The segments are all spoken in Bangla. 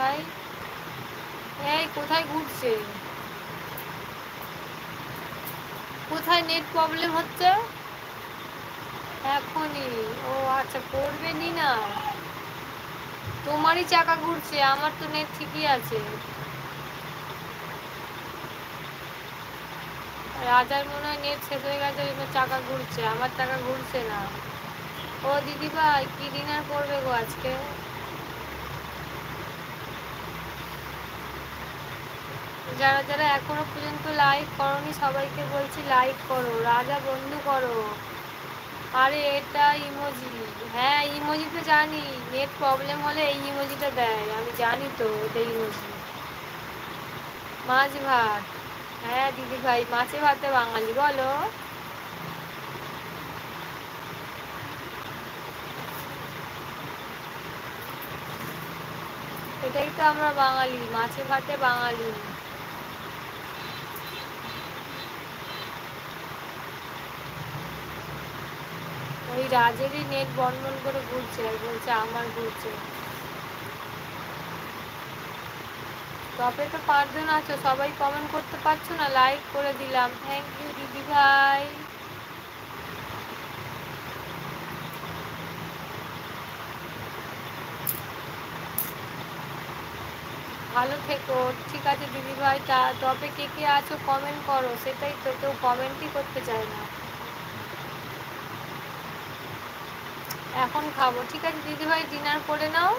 ভাই? এই কোথায় ঘুরছে? কোথায় নেট প্রবলেম হচ্ছে? এখনই? ও আচ্ছা, করবে নি না, তোমারই চাকা ঘুরছে, আমার তো নেট ঠিকই আছে। রাজার মনে হয় নেট শেষ হয়ে গেছে, চাকা ঘুরছে, আমার চাকা ঘুরছে না। ও দিদি ভাই, কি ডিনার করবে গো আজকে? যারা যারা এখনো পর্যন্ত লাইক করনি সবাইকে বলছি লাইক করো, রাজা বন্ধু করো। আরে এটা ইমোজি। হ্যাঁ ইমোজি তো জানি, নেট প্রবলেম হলে এই ইমোজিটা দেয়, আমি জানি তো এটা ইমোজি। মাছ ভাত? হ্যাঁ দিদি ভাই, মাছে ভাতে বাঙালি বলো। এটাই তো আমরা বাঙালি, মাছে ভাতে বাঙালি। ওই রাজেরই নেট বন্ধন করে ঘুরছে আর বলছে আমার ঘুরছে। তবে তো 5 জন আছো, সবাই কমেন্ট করতে পারছো না, লাইক করে দিলাম, থ্যাংক ইউ দিদি ভাই। ভালো থেকো। ঠিক আছে দিদি ভাই, তা তবে কে কে আছো কমেন্ট করো, সেটাই তো, কেউ কমেন্টই করতে চায় না। এখন খাবো, ঠিক আছে দিদি ভাই, ডিনার করে নাও।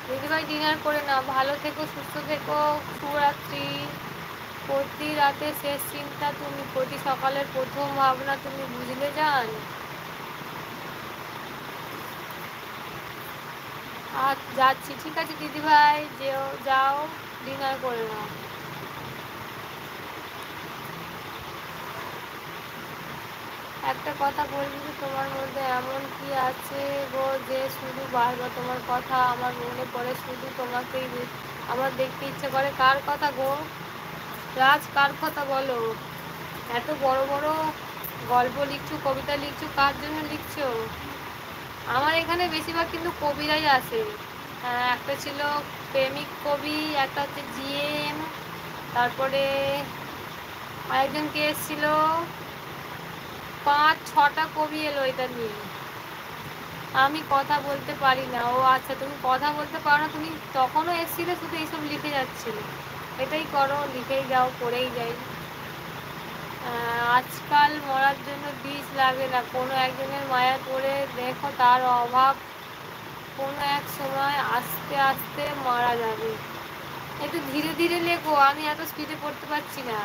দিদি ভাই ডিনার করে নাও, ভালো থেকো, সুস্থ থেকো, শুভরাত্রি। প্রতি রাতে শেষ চিন্তা তুমি, প্রতি সকালের প্রথম ভাবনা তুমি, বুঝলে যান। আর যাচ্ছি, ঠিক আছে দিদি ভাই, যেও, যাও, ডিনার করে নাও। একটা কথা বলবি যে তোমার মধ্যে এমন কি আছে গো যে শুধু বারবার তোমার কথা আমার মনে পড়ে, শুধু তোমাকেই আমার দেখতে ইচ্ছে করে। কার কথা গো? রাজ, কার কথা বলো? এত বড় বড় গল্প লিখছো, কবিতা লিখছো, কার জন্য লিখছো? আমার এখানে বেশিরভাগ কিন্তু কবিরাই আসে। একটা ছিল প্রেমিক কবি, একটা হচ্ছে জিএম, তারপরে আরেকজন কে এসেছিল, 5-6টা কবি এলো এটা নিয়ে। আমি কথা বলতে পারি না। ও আচ্ছা, তুমি কথা বলতে পারো না, তুমি তখনও এসেছিলে শুধু এইসব লিখে যাচ্ছিলে। এটাই করো, লিখেই যাও, পড়েই যাই। আজকাল মরার জন্য বীজ লাগে না, কোনো একজনের মায়া পড়ে দেখো, তার অভাব কোনো এক সময় আস্তে আস্তে মারা যাবে। একটু ধীরে ধীরে লেখো, আমি এত স্পিডে পড়তে পারছি না।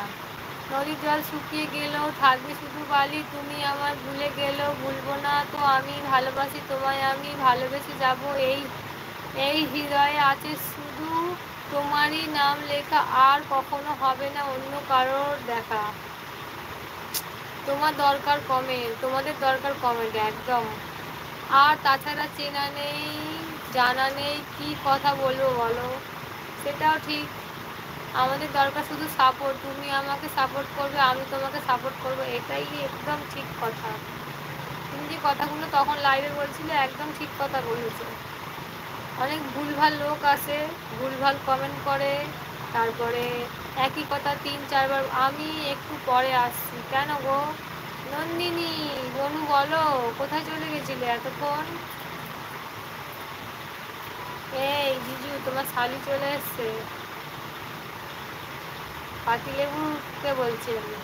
নদীর জল শুকিয়ে গেলেও থাকবে শুধু বালি, তুমি আমার ভুলে গেলেও ভুলবো না তো আমি, ভালোবাসি তোমায় আমি, ভালোবেসে যাব। এই এই হৃদয়ে আছে শুধু তোমারই নাম লেখা, আর কখনো হবে না অন্য কারোর দেখা। তোমার দরকার কমেন্ট, তোমাদের দরকার কমেন্ট একদম। আর তাছাড়া চেনা নেই, জানা নেই, কি কথা বলবো বলো? সেটাও ঠিক। আমাদের দরকার শুধু সাপোর্ট, তুমি আমাকে সাপোর্ট করবে, আমি তোমাকে সাপোর্ট করবো, এটাই একদম ঠিক কথা। তুমি যে কথাগুলো তখন লাইভে বলছিলে একদম ঠিক কথা বলেছো। অনেক ভুলভাল লোক আসে, ভুলভাল কমেন্ট করে, তারপরে একই কথা 3-4 বার। আমি একটু পরে আসছি। কেন গো? নন্দিনী, বনু বলো, কোথায় চলে গেছিলে এতক্ষণ? এই জিজু, তোমার শালি চলে এসছে। পাতিলেবুকে বলছি আমি।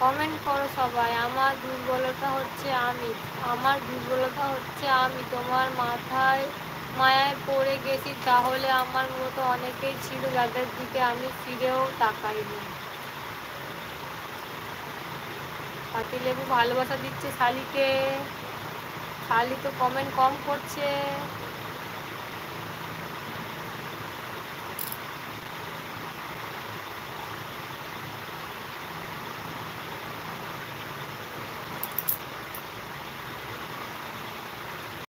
কমেন্ট করো সবাই। আমার দুর্বলতা হচ্ছে আমি, আমার দুর্বলতা হচ্ছে আমি তোমার মাথায় মায়ায় পড়ে গেছি, তাহলে আমার মতো অনেকেই ছিল যাদের দিকে আমি ফিরেও তাকাইনি। পাতিলেবু ভালোবাসা দিচ্ছে শালিকে, শালি তো কমেন্ট কম করছে।